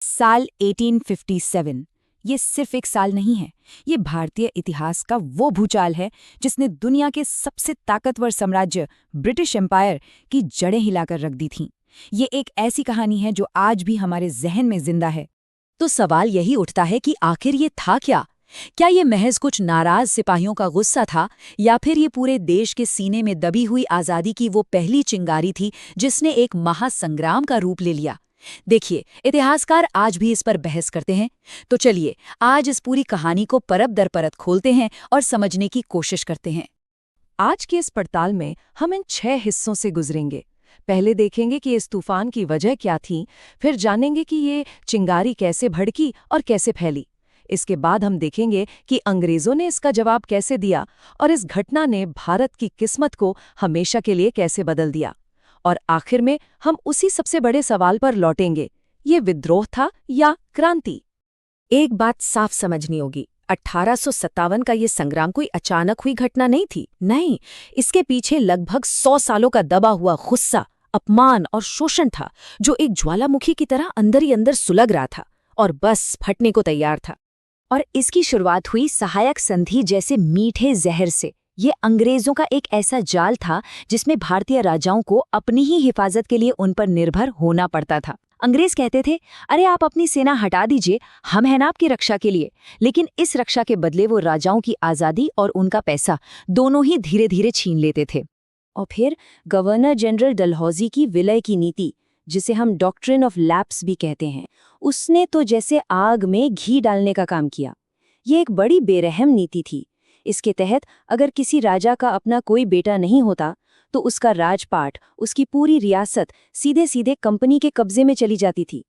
साल 1857 ये सिर्फ एक साल नहीं है। ये भारतीय इतिहास का वो भूचाल है जिसने दुनिया के सबसे ताकतवर साम्राज्य ब्रिटिश एम्पायर की जड़ें हिलाकर रख दी थीं। ये एक ऐसी कहानी है जो आज भी हमारे जहन में जिंदा है। तो सवाल यही उठता है कि आखिर ये था क्या? क्या ये महज कुछ नाराज सिपाहियों का गुस्सा था, या फिर ये पूरे देश के सीने में दबी हुई आज़ादी की वो पहली चिंगारी थी जिसने एक महासंग्राम का रूप ले लिया? देखिए, इतिहासकार आज भी इस पर बहस करते हैं। तो चलिए, आज इस पूरी कहानी को परत दर परत खोलते हैं और समझने की कोशिश करते हैं। आज की इस पड़ताल में हम इन 6 हिस्सों से गुजरेंगे। पहले देखेंगे कि इस तूफान की वजह क्या थी, फिर जानेंगे कि ये चिंगारी कैसे भड़की और कैसे फैली। इसके बाद हम देखेंगे कि अंग्रेजों ने इसका जवाब कैसे दिया और इस घटना ने भारत की किस्मत को हमेशा के लिए कैसे बदल दिया। और आखिर में हम उसी सबसे बड़े सवाल पर लौटेंगे, ये विद्रोह था या क्रांति? एक बात साफ समझनी होगी, 1857 का ये संग्राम कोई अचानक हुई घटना नहीं थी। नहीं, इसके पीछे लगभग 100 सालों का दबा हुआ गुस्सा, अपमान और शोषण था, जो एक ज्वालामुखी की तरह अंदर ही अंदर सुलग रहा था और बस फटने को तैयार था। और इसकी शुरुआत हुई सहायक संधि जैसे मीठे जहर से। ये अंग्रेजों का एक ऐसा जाल था जिसमें भारतीय राजाओं को अपनी ही हिफाजत के लिए उन पर निर्भर होना पड़ता था। अंग्रेज कहते थे, अरे आप अपनी सेना हटा दीजिए, हम हैं ना आपकी रक्षा के लिए। लेकिन इस रक्षा के बदले वो राजाओं की आज़ादी और उनका पैसा दोनों ही धीरे धीरे छीन लेते थे। और फिर गवर्नर जनरल डलहौजी की विलय की नीति, जिसे हम डॉक्ट्रिन ऑफ लैप्स भी कहते हैं, उसने तो जैसे आग में घी डालने का काम किया। ये एक बड़ी बेरहम नीति थी। इसके तहत अगर किसी राजा का अपना कोई बेटा नहीं होता तो उसका राजपाट, उसकी पूरी रियासत सीधे सीधे कंपनी के कब्जे में चली जाती थी।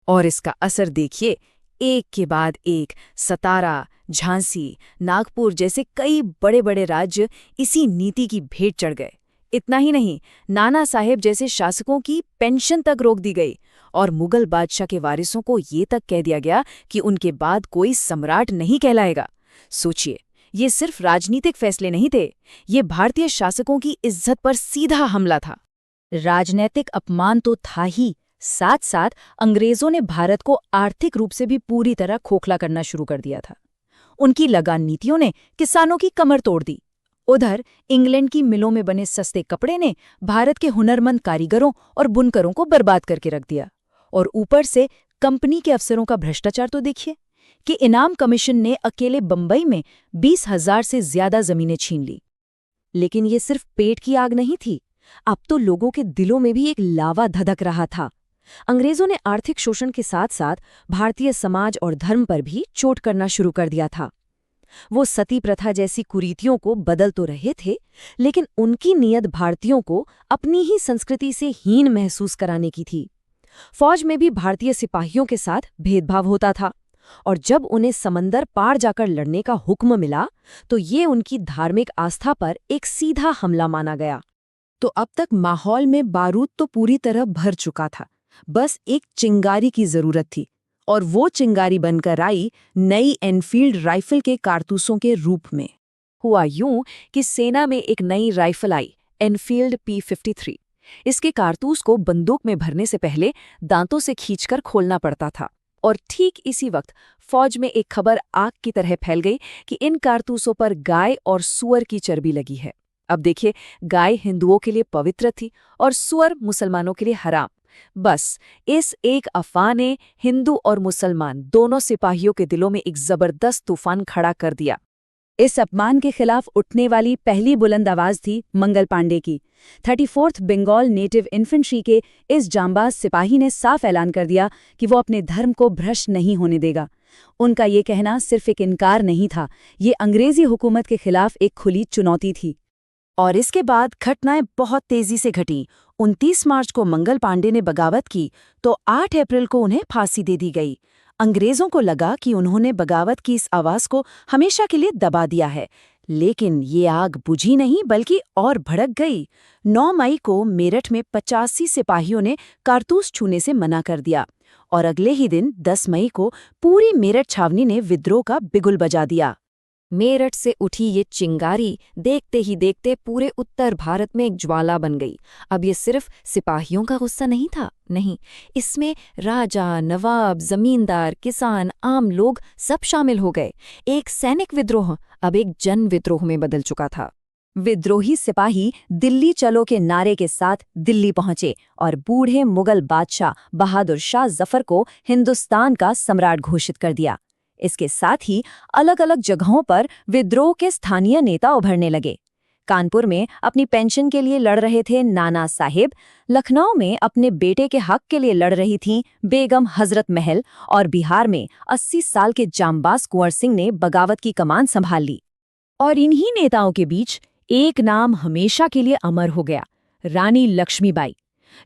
और इसका असर देखिए, एक के बाद एक सतारा, झांसी, नागपुर जैसे कई बड़े बड़े राज्य इसी नीति की भेंट चढ़ गए। इतना ही नहीं, नाना साहेब जैसे शासकों की पेंशन तक रोक दी गई और मुगल बादशाह के वारिसों को ये तक कह दिया गया कि उनके बाद कोई सम्राट नहीं कहलाएगा। सोचिए, ये सिर्फ राजनीतिक फैसले नहीं थे, ये भारतीय शासकों की इज्जत पर सीधा हमला था। राजनीतिक अपमान तो था ही, साथ साथ अंग्रेजों ने भारत को आर्थिक रूप से भी पूरी तरह खोखला करना शुरू कर दिया था। उनकी लगान नीतियों ने किसानों की कमर तोड़ दी। उधर इंग्लैंड की मिलों में बने सस्ते कपड़े ने भारत के हुनरमंद कारीगरों और बुनकरों को बर्बाद करके रख दिया। और ऊपर से कंपनी के अफसरों का भ्रष्टाचार तो देखिए कि इनाम कमीशन ने अकेले बंबई में 20,000 से ज्यादा जमीनें छीन ली। लेकिन ये सिर्फ पेट की आग नहीं थी, अब तो लोगों के दिलों में भी एक लावा धधक रहा था। अंग्रेजों ने आर्थिक शोषण के साथ साथ भारतीय समाज और धर्म पर भी चोट करना शुरू कर दिया था। वो सती प्रथा जैसी कुरीतियों को बदल तो रहे थे, लेकिन उनकी नीयत भारतीयों को अपनी ही संस्कृति से हीन महसूस कराने की थी। फौज में भी भारतीय सिपाहियों के साथ भेदभाव होता था, और जब उन्हें समंदर पार जाकर लड़ने का हुक्म मिला तो ये उनकी धार्मिक आस्था पर एक सीधा हमला माना गया। तो अब तक माहौल में बारूद तो पूरी तरह भर चुका था, बस एक चिंगारी की जरूरत थी। और वो चिंगारी बनकर आई नई एनफील्ड राइफल के कारतूसों के रूप में। हुआ यूं कि सेना में एक नई राइफल आई, एनफील्ड P53। इसके कारतूस को बंदूक में भरने से पहले दांतों से खींचकर खोलना पड़ता था। और ठीक इसी वक्त फौज में एक खबर आग की तरह फैल गई कि इन कारतूसों पर गाय और सुअर की चर्बी लगी है। अब देखिए, गाय हिंदुओं के लिए पवित्र थी और सुअर मुसलमानों के लिए हराम। बस इस एक अफवाह ने हिंदू और मुसलमान दोनों सिपाहियों के दिलों में एक जबरदस्त तूफान खड़ा कर दिया। इस अपमान के खिलाफ उठने वाली पहली बुलंद आवाज थी मंगल पांडे की। 34th बंगाल नेटिव इन्फेंट्री के इस जांबाज सिपाही ने साफ ऐलान कर दिया कि वो अपने धर्म को भ्रष्ट नहीं होने देगा। उनका ये कहना सिर्फ एक इनकार नहीं था, ये अंग्रेजी हुकूमत के खिलाफ एक खुली चुनौती थी। और इसके बाद घटनाएं बहुत तेजी से घटीं। 29 मार्च को मंगल पांडे ने बगावत की तो 8 अप्रैल को उन्हें फांसी दे दी गई। अंग्रेजों को लगा कि उन्होंने बगावत की इस आवाज को हमेशा के लिए दबा दिया है, लेकिन ये आग बुझी नहीं बल्कि और भड़क गई। 9 मई को मेरठ में 85 सिपाहियों ने कारतूस छूने से मना कर दिया और अगले ही दिन 10 मई को पूरी मेरठ छावनी ने विद्रोह का बिगुल बजा दिया। मेरठ से उठी ये चिंगारी देखते ही देखते पूरे उत्तर भारत में एक ज्वाला बन गई। अब ये सिर्फ सिपाहियों का गुस्सा नहीं था, नहीं, इसमें राजा, नवाब, जमींदार, किसान, आम लोग सब शामिल हो गए। एक सैनिक विद्रोह अब एक जन विद्रोह में बदल चुका था। विद्रोही सिपाही दिल्ली चलो के नारे के साथ दिल्ली पहुंचे और बूढ़े मुगल बादशाह बहादुर शाह जफर को हिंदुस्तान का सम्राट घोषित कर दिया। इसके साथ ही अलग अलग जगहों पर विद्रोह के स्थानीय नेता उभरने लगे। कानपुर में अपनी पेंशन के लिए लड़ रहे थे नाना साहिब, लखनऊ में अपने बेटे के हक के लिए लड़ रही थीं बेगम हजरत महल और बिहार में 80 साल के जांबाज कुंवर सिंह ने बगावत की कमान संभाल ली। और इन्हीं नेताओं के बीच एक नाम हमेशा के लिए अमर हो गया, रानी लक्ष्मीबाई।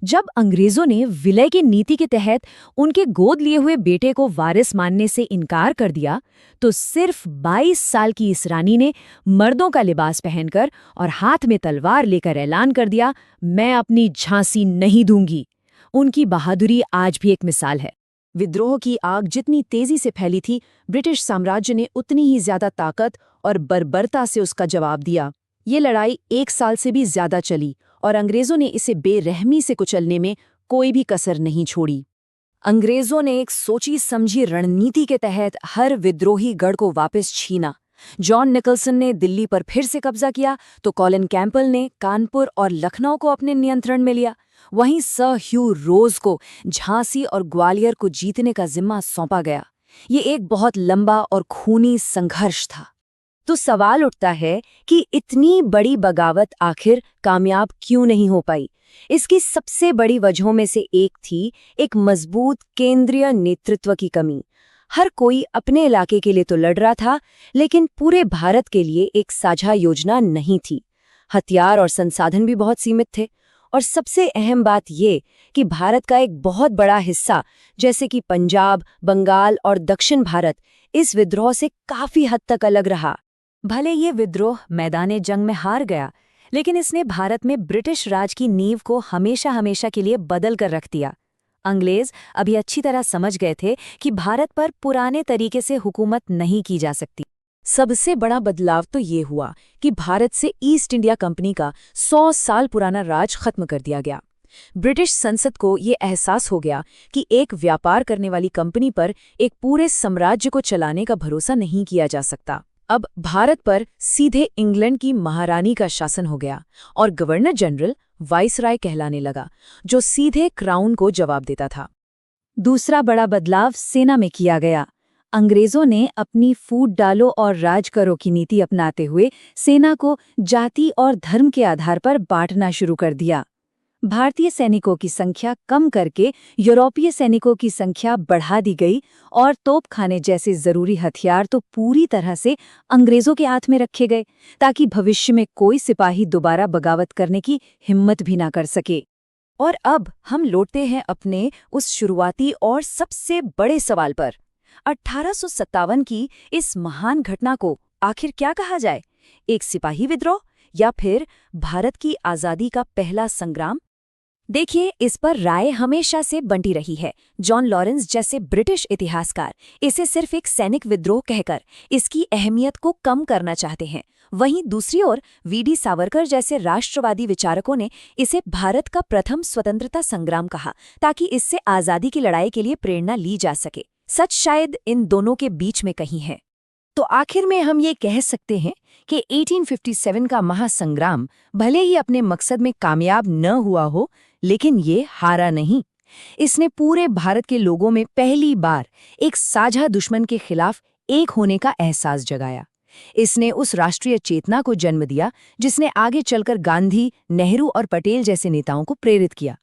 जब अंग्रेजों ने विलय की नीति के तहत उनके गोद लिए हुए बेटे को वारिस मानने से इनकार कर दिया, तो सिर्फ 22 साल की इस रानी ने मर्दों का लिबास पहनकर और हाथ में तलवार लेकर ऐलान कर दिया, मैं अपनी झांसी नहीं दूंगी। उनकी बहादुरी आज भी एक मिसाल है। विद्रोह की आग जितनी तेजी से फैली थी, ब्रिटिश साम्राज्य ने उतनी ही ज्यादा ताकत और बर्बरता से उसका जवाब दिया। ये लड़ाई 1 साल से भी ज्यादा चली और अंग्रेजों ने इसे बेरहमी से कुचलने में कोई भी कसर नहीं छोड़ी। अंग्रेजों ने एक सोची समझी रणनीति के तहत हर विद्रोही गढ़ को वापस छीना। जॉन निकल्सन ने दिल्ली पर फिर से कब्जा किया तो कॉलिन कैंपबेल ने कानपुर और लखनऊ को अपने नियंत्रण में लिया। वहीं सर ह्यू रोज को झांसी और ग्वालियर को जीतने का जिम्मा सौंपा गया। ये एक बहुत लंबा और खूनी संघर्ष था। तो सवाल उठता है कि इतनी बड़ी बगावत आखिर कामयाब क्यों नहीं हो पाई? इसकी सबसे बड़ी वजहों में से एक थी एक मजबूत केंद्रीय नेतृत्व की कमी। हर कोई अपने इलाके के लिए तो लड़ रहा था, लेकिन पूरे भारत के लिए एक साझा योजना नहीं थी। हथियार और संसाधन भी बहुत सीमित थे। और सबसे अहम बात ये कि भारत का एक बहुत बड़ा हिस्सा, जैसे कि पंजाब, बंगाल और दक्षिण भारत, इस विद्रोह से काफी हद तक अलग रहा। भले ये विद्रोह मैदाने जंग में हार गया, लेकिन इसने भारत में ब्रिटिश राज की नींव को हमेशा हमेशा के लिए बदल कर रख दिया। अंग्रेज अभी अच्छी तरह समझ गए थे कि भारत पर पुराने तरीके से हुकूमत नहीं की जा सकती। सबसे बड़ा बदलाव तो ये हुआ कि भारत से ईस्ट इंडिया कंपनी का 100 साल पुराना राज खत्म कर दिया गया। ब्रिटिश संसद को ये एहसास हो गया कि एक व्यापार करने वाली कंपनी पर एक पूरे साम्राज्य को चलाने का भरोसा नहीं किया जा सकता। अब भारत पर सीधे इंग्लैंड की महारानी का शासन हो गया और गवर्नर जनरल वाइसराय कहलाने लगा, जो सीधे क्राउन को जवाब देता था। दूसरा बड़ा बदलाव सेना में किया गया। अंग्रेजों ने अपनी फूट डालो और राज करो की नीति अपनाते हुए सेना को जाति और धर्म के आधार पर बांटना शुरू कर दिया। भारतीय सैनिकों की संख्या कम करके यूरोपीय सैनिकों की संख्या बढ़ा दी गई और तोपखाने जैसे जरूरी हथियार तो पूरी तरह से अंग्रेजों के हाथ में रखे गए, ताकि भविष्य में कोई सिपाही दोबारा बगावत करने की हिम्मत भी ना कर सके। और अब हम लौटते हैं अपने उस शुरुआती और सबसे बड़े सवाल पर। 1857 की इस महान घटना को आखिर क्या कहा जाए? एक सिपाही विद्रोह या फिर भारत की आज़ादी का पहला संग्राम? देखिए, इस पर राय हमेशा से बंटी रही है। जॉन लॉरेंस जैसे ब्रिटिश इतिहासकार इसे सिर्फ एक सैनिक विद्रोह कहकर इसकी अहमियत को कम करना चाहते हैं। वहीं दूसरी ओर वीडी सावरकर जैसे राष्ट्रवादी विचारकों ने इसे भारत का प्रथम स्वतंत्रता संग्राम कहा, ताकि इससे आज़ादी की लड़ाई के लिए प्रेरणा ली जा सके। सच शायद इन दोनों के बीच में कहीं है। तो आखिर में हम ये कह सकते हैं कि 1857 का महासंग्राम भले ही अपने मकसद में कामयाब न हुआ हो, लेकिन ये हारा नहीं। इसने पूरे भारत के लोगों में पहली बार एक साझा दुश्मन के खिलाफ एक होने का एहसास जगाया। इसने उस राष्ट्रीय चेतना को जन्म दिया जिसने आगे चलकर गांधी, नेहरू और पटेल जैसे नेताओं को प्रेरित किया।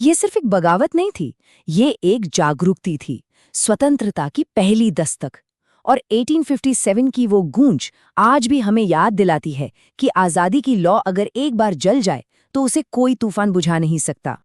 ये सिर्फ एक बगावत नहीं थी, ये एक जागरूकता थी, स्वतंत्रता की पहली दस्तक। और 1857 की वो गूंज आज भी हमें याद दिलाती है कि आज़ादी की लौ अगर एक बार जल जाए तो उसे कोई तूफान बुझा नहीं सकता।